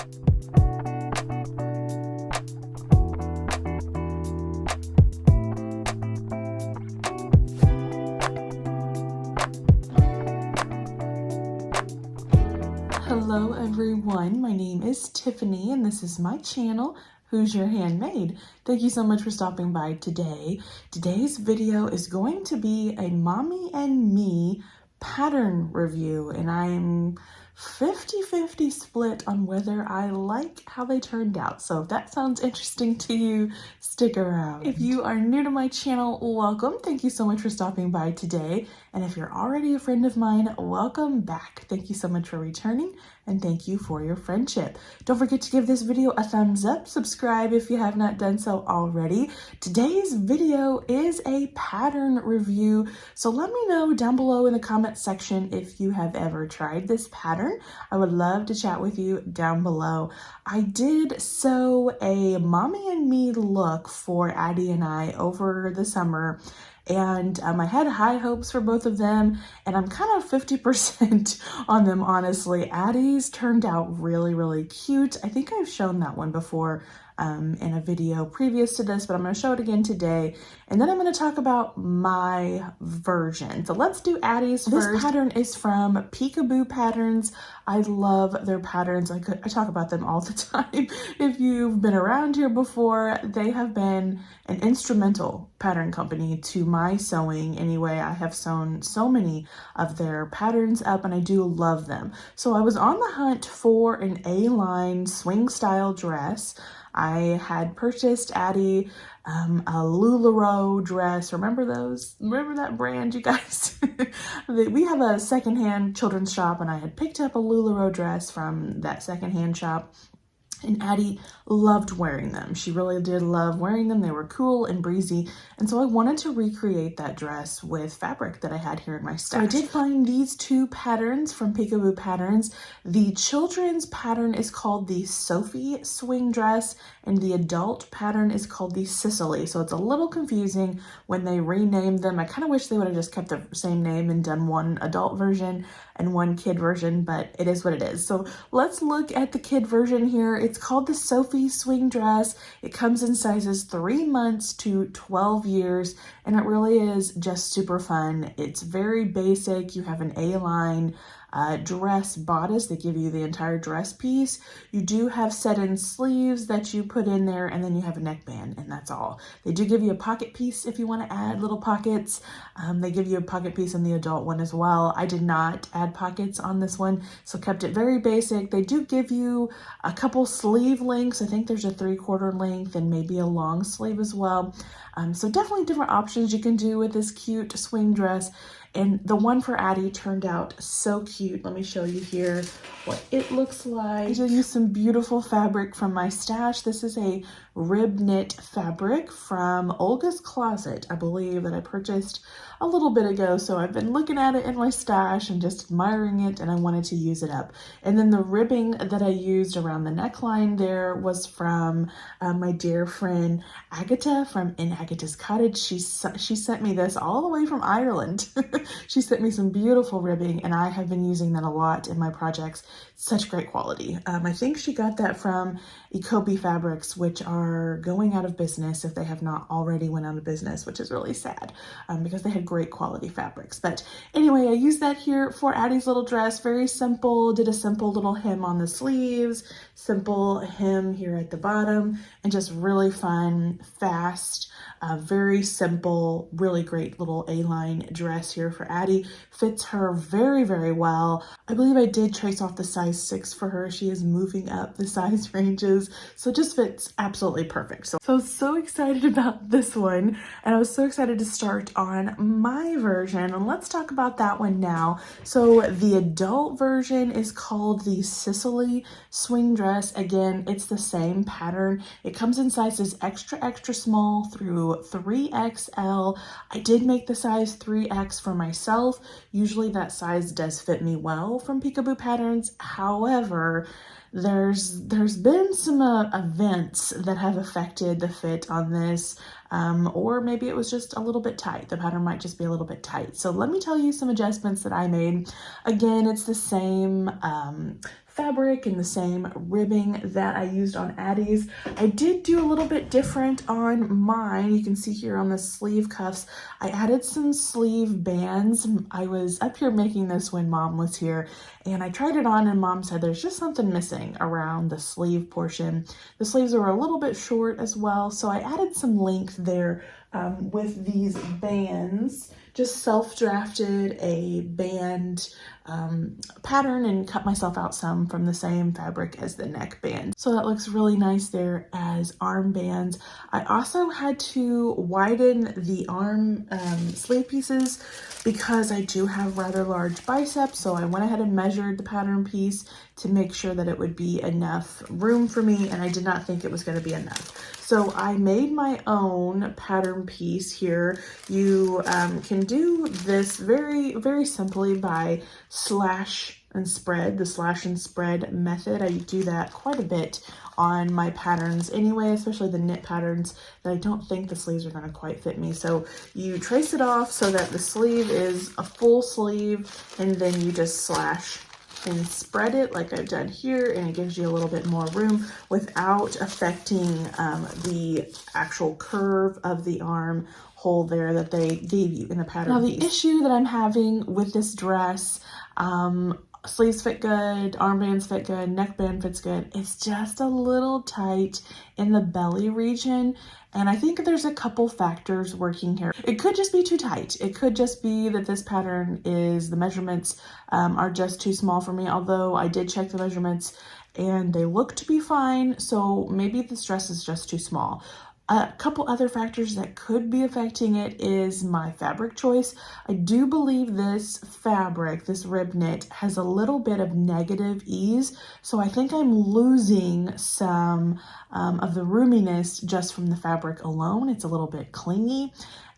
Hello everyone, my name is Tiffany and this is my channel, Who's Your Handmade? Thank you so much for stopping by today. Today's video is going to be a mommy and me pattern review, and I'm 50-50 split on whether I like how they turned out. So if that sounds interesting to you, stick around. If you are new to my channel, welcome. Thank you so much for stopping by today. And if you're already a friend of mine, welcome back. Thank you so much for returning, and thank you for your friendship. Don't forget to give this video a thumbs up, subscribe if you have not done so already. Today's video is a pattern review, so let me know down below in the comment section if you have ever tried this pattern. I would love to chat with you down below. I did sew a mommy and me look for Addie and I over the summer, and I had high hopes for both of them, and I'm kind of 50% on them, honestly. Addie's turned out really cute. I think I've shown that one before in a video previous to this, but I'm going to show it again today, and then I'm going to talk about my version. So let's do Addie's first. This pattern is from Peekaboo Patterns. I love their patterns. I talk about them all the time. If you've been around here before, they have been an instrumental pattern company to my sewing. Anyway, I have sewn so many of their patterns up, and I do love them. So I was on the hunt for an A-line swing style dress. I had purchased Addie a LuLaRoe dress. Remember those? Remember that brand, you guys? We have a secondhand children's shop, and I had picked up a LuLaRoe dress from that secondhand shop. And Addie loved wearing them. She really did love wearing them. They were cool and breezy. And so I wanted to recreate that dress with fabric that I had here in my stash. So I did find these two patterns from Peekaboo Patterns. The children's pattern is called the Sophie swing dress, and the adult pattern is called the Sicily. So it's a little confusing when they renamed them. I kind of wish they would have just kept the same name and done one adult version and one kid version, but it is what it is. So let's look at the kid version here. It's called the Sophie swing dress. It comes in sizes 3 months to 12 years, and it really is just super fun. It's very basic. You have an A-line dress bodice. They give you the entire dress piece. You do have set-in sleeves that you put in there, and then you have a neckband, and that's all. They do give you a pocket piece if you want to add little pockets. They give you a pocket piece in the adult one as well. I did not add pockets on this one, so kept it very basic. They do give you a couple sleeve lengths. I think there's a 3/4 length and maybe a long sleeve as well. So definitely different options you can do with this cute swing dress. And the one for Addie turned out so cute. Let me show you here what it looks like. I did use some beautiful fabric from my stash. This is a rib knit fabric from Olga's Closet, I believe, that I purchased a little bit ago. So I've been looking at it in my stash and just admiring it, and I wanted to use it up. And then the ribbing that I used around the neckline there was from my dear friend Agata from In Agata's Cottage. She sent me this all the way from Ireland. She sent me some beautiful ribbing, and I have been using that a lot in my projects. Such great quality. I think she got that from Ecopi Fabrics, which are going out of business if they have not already went out of business, which is really sad because they had great quality fabrics. But anyway, I used that here for Addie's little dress. Very simple. Did a simple little hem on the sleeves, simple hem here at the bottom, and just really fun, fast, very simple, really great little A-line dress here for Addie. Fits her very well. I believe I did trace off the size 6 for her. She is moving up the size ranges, so it just fits absolutely perfect. So excited about this one, and I was so excited to start on my version, and let's talk about that one now. So the adult version is called the Sicily swing dress. Again, it's the same pattern. It comes in sizes extra small through 3XL. I did make the size 3X for myself. Usually that size does fit me well from Peekaboo Patterns. However, there's been some events that have affected the fit on this, or maybe it was just a little bit tight. The pattern might just be a little bit tight. So let me tell you some adjustments that I made. Again, it's the same fabric and the same ribbing that I used on Addie's. I did do a little bit different on mine. You can see here on the sleeve cuffs, I added some sleeve bands. I was up here making this when Mom was here, and I tried it on and Mom said there's just something missing around the sleeve portion. The sleeves were a little bit short as well, so I added some length there with these bands. Just self-drafted a band pattern and cut myself out some from the same fabric as the neckband. So that looks really nice there as armbands. I also had to widen the arm sleeve pieces because I do have rather large biceps, so I went ahead and measured the pattern piece to make sure that it would be enough room for me, and I did not think it was going to be enough. So I made my own pattern piece here. You can do this very, very simply by slash and spread, the slash and spread method. I do that quite a bit on my patterns anyway, especially the knit patterns that I don't think the sleeves are going to quite fit me. So you trace it off so that the sleeve is a full sleeve, and then you just slash and spread it like I've done here, and it gives you a little bit more room without affecting the actual curve of the arm hole there that they gave you in the pattern. Now the issue that I'm having with this dress, sleeves fit good, armbands fit good, neckband fits good. It's just a little tight in the belly region. And I think there's a couple factors working here. It could just be too tight. It could just be that this pattern is, the measurements are just too small for me, although I did check the measurements and they look to be fine. So maybe this dress is just too small. A couple other factors that could be affecting it is my fabric choice. I do believe this fabric, this rib knit, has a little bit of negative ease, so I think I'm losing some of the roominess just from the fabric alone. It's a little bit clingy.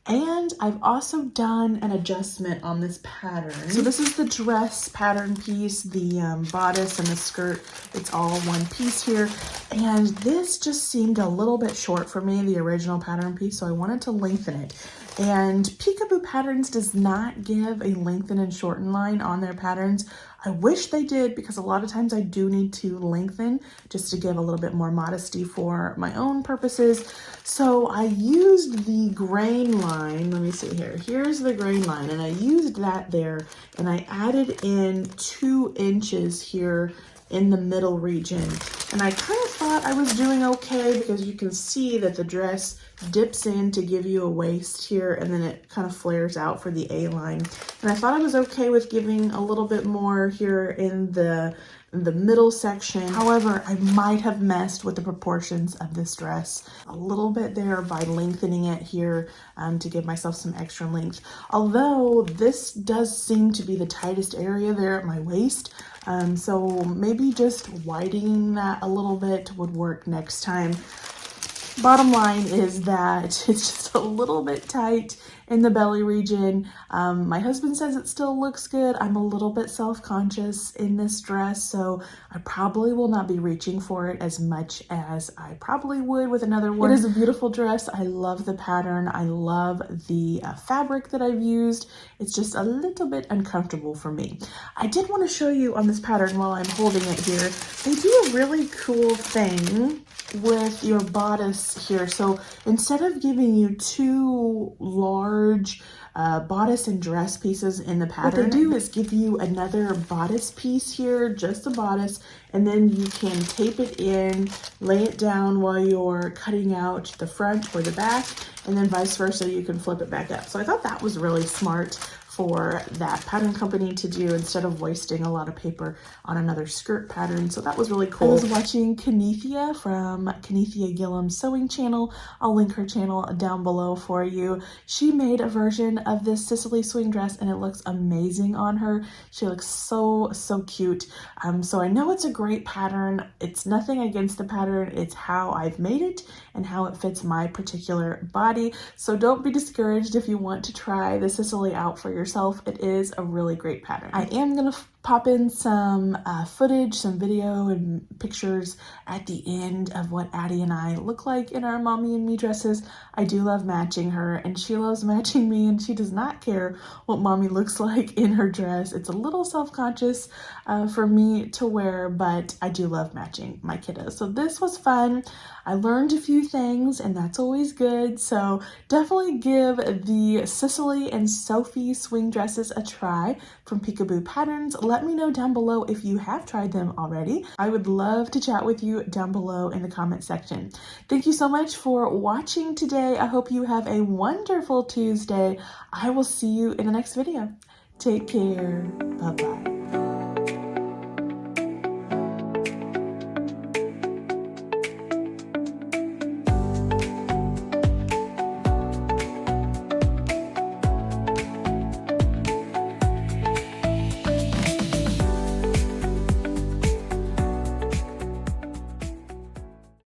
And I've also done an adjustment on this pattern. So this is the dress pattern piece, the bodice and the skirt. It's all one piece here. And this just seemed a little bit short for me, the original pattern piece, so I wanted to lengthen it. And Peekaboo Patterns does not give a lengthen and shorten line on their patterns. I wish they did, because a lot of times I do need to lengthen just to give a little bit more modesty for my own purposes. So I used the grain line. Let me see here. Here's the grain line, and I used that there, and I added in 2 inches here in the middle region. And I kind of thought I was doing okay, because you can see that the dress dips in to give you a waist here, and then it kind of flares out for the A-line. And I thought I was okay with giving a little bit more here in the middle section. However, I might have messed with the proportions of this dress a little bit there by lengthening it here to give myself some extra length. Although this does seem to be the tightest area there at my waist, so maybe just widening that a little bit would work next time. Bottom line is that it's just a little bit tight in the belly region. My husband says it still looks good. I'm a little bit self-conscious in this dress, so I probably will not be reaching for it as much as I probably would with another one. It is a beautiful dress. I love the pattern. I love the fabric that I've used. It's just a little bit uncomfortable for me. I did want to show you on this pattern while I'm holding it here. They do a really cool thing with your bodice here. So instead of giving you 2 large bodice and dress pieces in the pattern, what they do is give you another bodice piece here, just a bodice, and then you can tape it in, lay it down while you're cutting out the front or the back, and then vice versa, you can flip it back up. So I thought that was really smart for that pattern company to do, instead of wasting a lot of paper on another skirt pattern. So that was really cool. I was watching Kennethia from Kennethia Gillum's sewing channel. I'll link her channel down below for you. She made a version of this Sicily swing dress, and it looks amazing on her. She looks so cute. So I know it's a great pattern. It's nothing against the pattern. It's how I've made it and how it fits my particular body. So don't be discouraged if you want to try the Sicily out for yourself. It is a really great pattern. I am gonna pop in some footage, some video and pictures at the end of what Addie and I look like in our mommy and me dresses. I do love matching her, and she loves matching me, and she does not care what mommy looks like in her dress. It's a little self-conscious for me to wear, but I do love matching my kiddos. So this was fun. I learned a few things, and that's always good. So definitely give the Sicily and Sophie swing dresses a try from Peekaboo Patterns. Let me know down below if you have tried them already. I would love to chat with you down below in the comment section. Thank you so much for watching today. I hope you have a wonderful Tuesday. I will see you in the next video. Take care. Bye-bye.